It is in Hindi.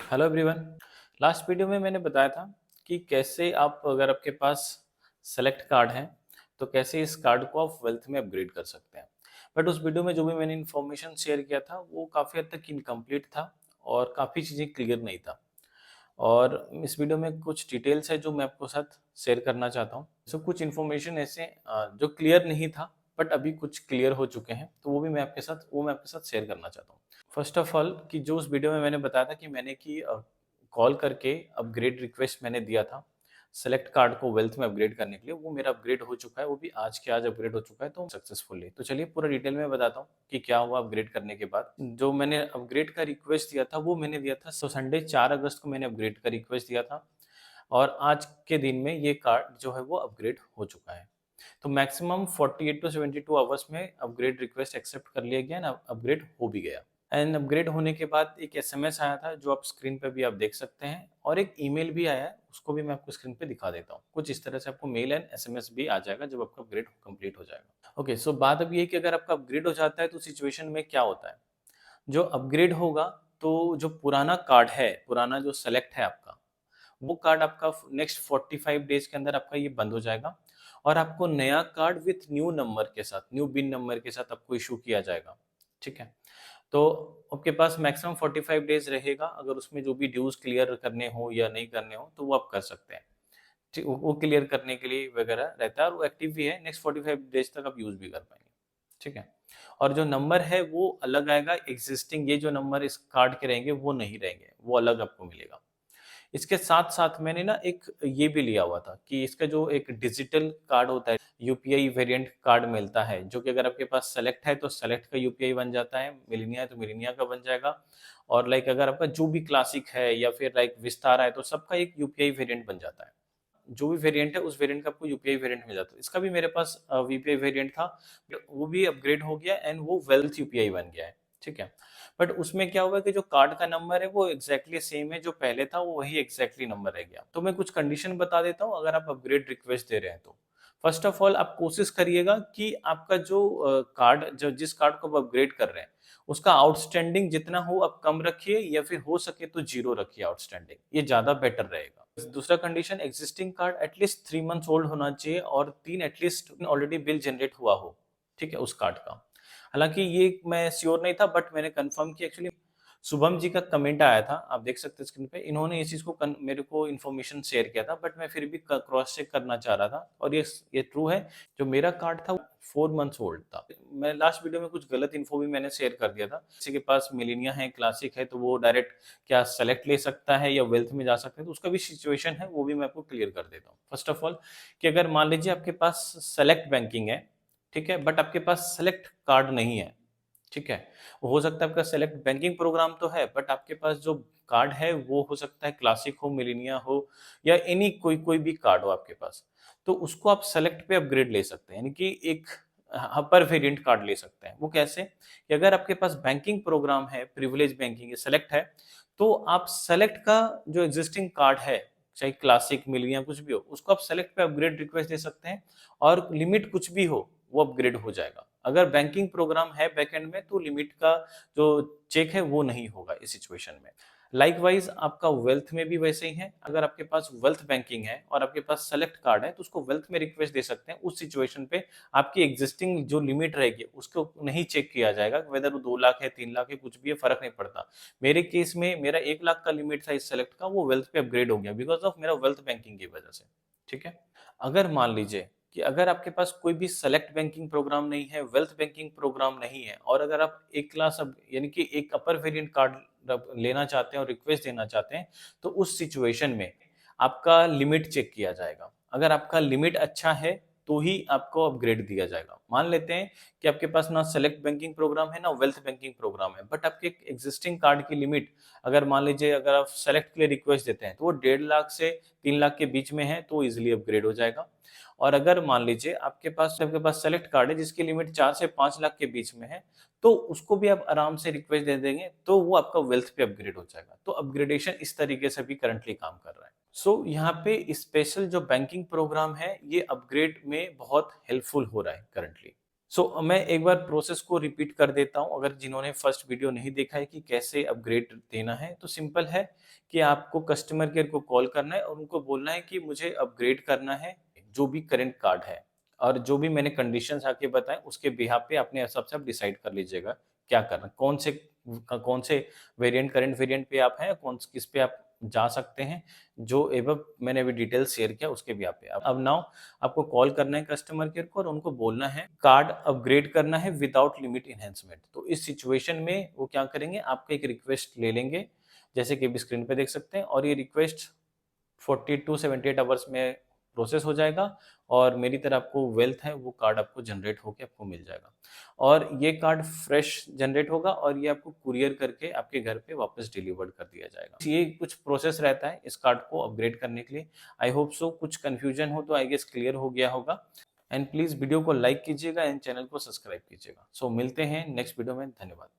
Hello everyone. लास्ट वीडियो में मैंने बताया था कि कैसे आप अगर आपके पास सेलेक्ट कार्ड है तो कैसे इस कार्ड को आप वेल्थ में अपग्रेड कर सकते हैं। बट उस वीडियो में जो भी मैंने इन्फॉर्मेशन शेयर किया था वो काफ़ी हद तक इनकम्प्लीट था और काफ़ी चीज़ें क्लियर नहीं था। और इस वीडियो में कुछ डिटेल्स है जो मैं आपको साथ शेयर करना चाहता हूँ। कुछ इन्फॉर्मेशन ऐसे जो क्लियर नहीं था बट अभी कुछ क्लियर हो चुके हैं, तो वो मैं आपके साथ शेयर करना चाहता हूँ। फर्स्ट ऑफ ऑल कि जो उस वीडियो में मैंने बताया था कि मैंने कि कॉल करके अपग्रेड रिक्वेस्ट मैंने दिया था सेलेक्ट कार्ड को वेल्थ में अपग्रेड करने के लिए, वो मेरा अपग्रेड हो चुका है, वो भी आज के आज अपग्रेड हो चुका है तो सक्सेसफुली। तो चलिए पूरा डिटेल में बताता हूँ कि क्या हुआ अपग्रेड करने के बाद। जो मैंने अपग्रेड का रिक्वेस्ट दिया था वो मैंने दिया था संडे 4 अगस्त को मैंने अपग्रेड का रिक्वेस्ट दिया था और आज के दिन में ये कार्ड जो है वो अपग्रेड हो चुका है। तो मैक्सिमम 48 टू 72 आवर्स में अपग्रेड रिक्वेस्ट एक्सेप्ट कर लिया गया ना, अपग्रेड हो भी गया। एंड अपग्रेड होने के बाद एक एसएमएस आया था जो आप स्क्रीन पे भी आप देख सकते हैं और एक ईमेल भी आया है, उसको भी मैं आपको स्क्रीन पे दिखा देता हूँ। कुछ इस तरह से आपको मेल एंड एसएमएस भी आ जाएगा जब आपका अपग्रेड कंप्लीट हो जाएगा। ओके, सो बात अब ये है कि अगर आपका अपग्रेड हो जाता है तो सिचुएशन में क्या होता है। जो अपग्रेड होगा तो जो पुराना कार्ड है, पुराना जो सेलेक्ट है आपका, वो कार्ड आपका नेक्स्ट 45 डेज के अंदर आपका ये बंद हो जाएगा और आपको नया कार्ड विथ न्यू नंबर के साथ, न्यू बिन नंबर के साथ आपको इशू किया जाएगा। ठीक है, तो आपके पास मैक्सिमम 45 डेज रहेगा। अगर उसमें जो भी ड्यूज क्लियर करने हो या नहीं करने हो तो वो आप कर सकते हैं। ठीक, वो क्लियर करने के लिए वगैरह रहता है और वो एक्टिव भी है, नेक्स्ट 45 डेज तक आप यूज भी कर पाएंगे। ठीक है, और जो नंबर है वो अलग आएगा, एग्जिस्टिंग ये जो नंबर इस कार्ड के रहेंगे वो नहीं रहेंगे, वो अलग आपको मिलेगा। इसके साथ साथ मैंने ना एक ये भी लिया हुआ था कि इसका जो एक डिजिटल कार्ड होता है, यूपीआई वेरिएंट कार्ड मिलता है, जो कि अगर आपके पास सेलेक्ट है तो सेलेक्ट का यूपीआई बन जाता है, मिलेनिया है तो मिलेनिया का बन जाएगा। और लाइक अगर आपका जो भी क्लासिक है या फिर लाइक विस्तारा है तो सबका एक यूपीआई वेरिएंट बन जाता है। जो भी वेरिएंट है उस वेरिएंट का आपको यूपीआई वेरिएंट मिल जाता है। इसका भी मेरे पास वीपीआई वेरिएंट था, वो भी अपग्रेड हो गया एंड वो वेल्थ यूपीआई बन गया है। ठीक है, बट उसमें क्या हुआ कि जो कार्ड का नंबर है वो एग्जैक्टली सेम है, जो पहले था वो वही एग्जैक्टली नंबर रह गया। तो मैं कुछ कंडीशन बता देता हूँ अगर आप अपग्रेड रिक्वेस्ट दे रहे हैं तो। फर्स्ट ऑफ ऑल आप कोशिश करिएगा कि आपका जो कार्ड, जो जिस कार्ड को आप अपग्रेड कर रहे हैं उसका आउटस्टैंडिंग जितना हो आप कम रखिए या फिर हो सके तो जीरो रखिए आउटस्टैंडिंग, ये ज्यादा बेटर रहेगा। दूसरा condition, existing card at least 3 months old होना चाहिए और 3 एटलीस्ट ऑलरेडी बिल जनरेट हुआ हो। ठीक है, उस कार्ड का। हालांकि ये मैं श्योर नहीं था बट मैंने कंफर्म किया। एक्चुअली शुभम जी का कमेंट आया था, आप देख सकते हैं स्क्रीन पे, इन्होंने इस चीज को मेरे को इन्फॉर्मेशन शेयर किया था बट मैं फिर भी क्रॉस चेक करना चाह रहा था और ये ट्रू है। जो मेरा कार्ड था 4 मंथ्स ओल्ड था। मैं लास्ट वीडियो में कुछ गलत इन्फो भी मैंने शेयर कर दिया था। किसी के पास मिलेनिया है, क्लासिक है, तो वो डायरेक्ट क्या सेलेक्ट ले सकता है या वेल्थ में जा सकते हैं, तो उसका भी सिचुएशन है, वो भी मैं आपको क्लियर कर देता हूँ। फर्स्ट ऑफ ऑल कि अगर मान लीजिए आपके पास सेलेक्ट बैंकिंग है, ठीक है, बट आपके पास सेलेक्ट कार्ड नहीं है। ठीक है, हो सकता है आपका सेलेक्ट बैंकिंग प्रोग्राम तो है बट आपके पास जो कार्ड है वो हो सकता है क्लासिक हो, मिलेनिया हो या एनी कोई कोई भी कार्ड हो आपके पास, तो उसको आप सेलेक्ट पे अपग्रेड ले सकते हैं, यानी कि एक अपर वेरिएंट कार्ड ले सकते हैं। वो कैसे कि अगर आपके पास बैंकिंग प्रोग्राम है, प्रिविलेज बैंकिंग सेलेक्ट है, तो आप सेलेक्ट का जो एग्जिस्टिंग कार्ड है, चाहे क्लासिक मिलेनिया कुछ भी हो, उसको आप सेलेक्ट पे अपग्रेड रिक्वेस्ट दे सकते हैं और लिमिट कुछ भी हो वो अपग्रेड हो जाएगा। अगर बैंकिंग प्रोग्राम है बैकएंड में तो लिमिट का जो चेक है वो नहीं होगा इस सिचुएशन में। लाइकवाइज आपका वेल्थ में भी वैसे ही है। अगर आपके पास वेल्थ बैंकिंग है और आपके पास सेलेक्ट कार्ड है तो उसको वेल्थ में रिक्वेस्ट दे सकते हैं। उस सिचुएशन पे आपकी एग्जिस्टिंग जो लिमिट रहेगी उसको नहीं चेक किया जाएगा वेदर वो 2 लाख है, 3 लाख है, कुछ भी है, फर्क नहीं पड़ता। मेरे केस में मेरा 1 लाख का लिमिट था इस सेलेक्ट का, वो वेल्थ पे अपग्रेड हो गया बिकॉज ऑफ मेरा वेल्थ बैंकिंग की वजह से। ठीक है, अगर मान लीजिए कि अगर आपके पास कोई भी सेलेक्ट बैंकिंग प्रोग्राम नहीं है, वेल्थ बैंकिंग प्रोग्राम नहीं है और अगर आप एक क्लास अब यानी कि एक अपर वेरिएंट कार्ड लेना चाहते हैं और रिक्वेस्ट देना चाहते हैं, तो उस सिचुएशन में आपका लिमिट चेक किया जाएगा। अगर आपका लिमिट अच्छा है तो ही आपको अपग्रेड दिया जाएगा। मान लेते हैं कि आपके पास ना सेलेक्ट बैंकिंग प्रोग्राम है ना वेल्थ बैंकिंग प्रोग्राम है बट आपके एग्जिस्टिंग कार्ड की लिमिट, अगर मान लीजिए अगर आप सेलेक्ट के लिए रिक्वेस्ट देते हैं तो वो 1.5 लाख से 3 लाख के बीच में है तो इजिली अपग्रेड हो जाएगा। और अगर मान लीजिए आपके पास सेलेक्ट कार्ड है जिसकी लिमिट 4 से 5 लाख के बीच में है, तो उसको भी आप आराम से रिक्वेस्ट दे देंगे तो वो आपका वेल्थ पे अपग्रेड हो जाएगा। तो अपग्रेडेशन इस तरीके से भी करंटली काम कर रहा है। सो यहाँ पे स्पेशल जो बैंकिंग प्रोग्राम है ये अपग्रेड में बहुत हेल्पफुल हो रहा है करंटली। मैं एक बार प्रोसेस को रिपीट कर देता हूँ, अगर जिन्होंने फर्स्ट वीडियो नहीं देखा है कि कैसे अपग्रेड देना है, तो सिंपल है कि आपको कस्टमर केयर को कॉल करना है और उनको बोलना है कि मुझे अपग्रेड करना है जो भी करंट कार्ड है, और जो भी मैंने कंडीशंस आके बताए उसके बिहाफ पे अपने हिसाब से आप डिसाइड कर लीजिएगा क्या करना, कौन से वेरिएंट, करंट वेरिएंट पे आप हैं, किस पे आप जा सकते हैं, जो एवं मैंने अभी डिटेल शेयर किया उसके भी आप पे। अब नाउ आपको कॉल करना है कस्टमर केयर को और उनको बोलना है कार्ड अपग्रेड करना है विदाउट लिमिट इनहेंसमेंट। तो इस सिचुएशन में वो क्या करेंगे, आपका एक रिक्वेस्ट ले लेंगे, जैसे कि अभी स्क्रीन पे देख सकते हैं, और ये रिक्वेस्ट 40 टू 78 आवर्स में प्रोसेस हो जाएगा और मेरी तरह आपको वेल्थ है वो कार्ड आपको जनरेट होके आपको मिल जाएगा, और ये कार्ड फ्रेश जनरेट होगा और ये आपको कुरियर करके आपके घर पे वापस डिलीवर्ड कर दिया जाएगा। ये कुछ प्रोसेस रहता है इस कार्ड को अपग्रेड करने के लिए। आई होप सो कुछ कंफ्यूजन हो तो आई गेस क्लियर हो गया होगा। एंड प्लीज वीडियो को लाइक कीजिएगा एंड चैनल को सब्सक्राइब कीजिएगा। मिलते हैं नेक्स्ट वीडियो में। धन्यवाद।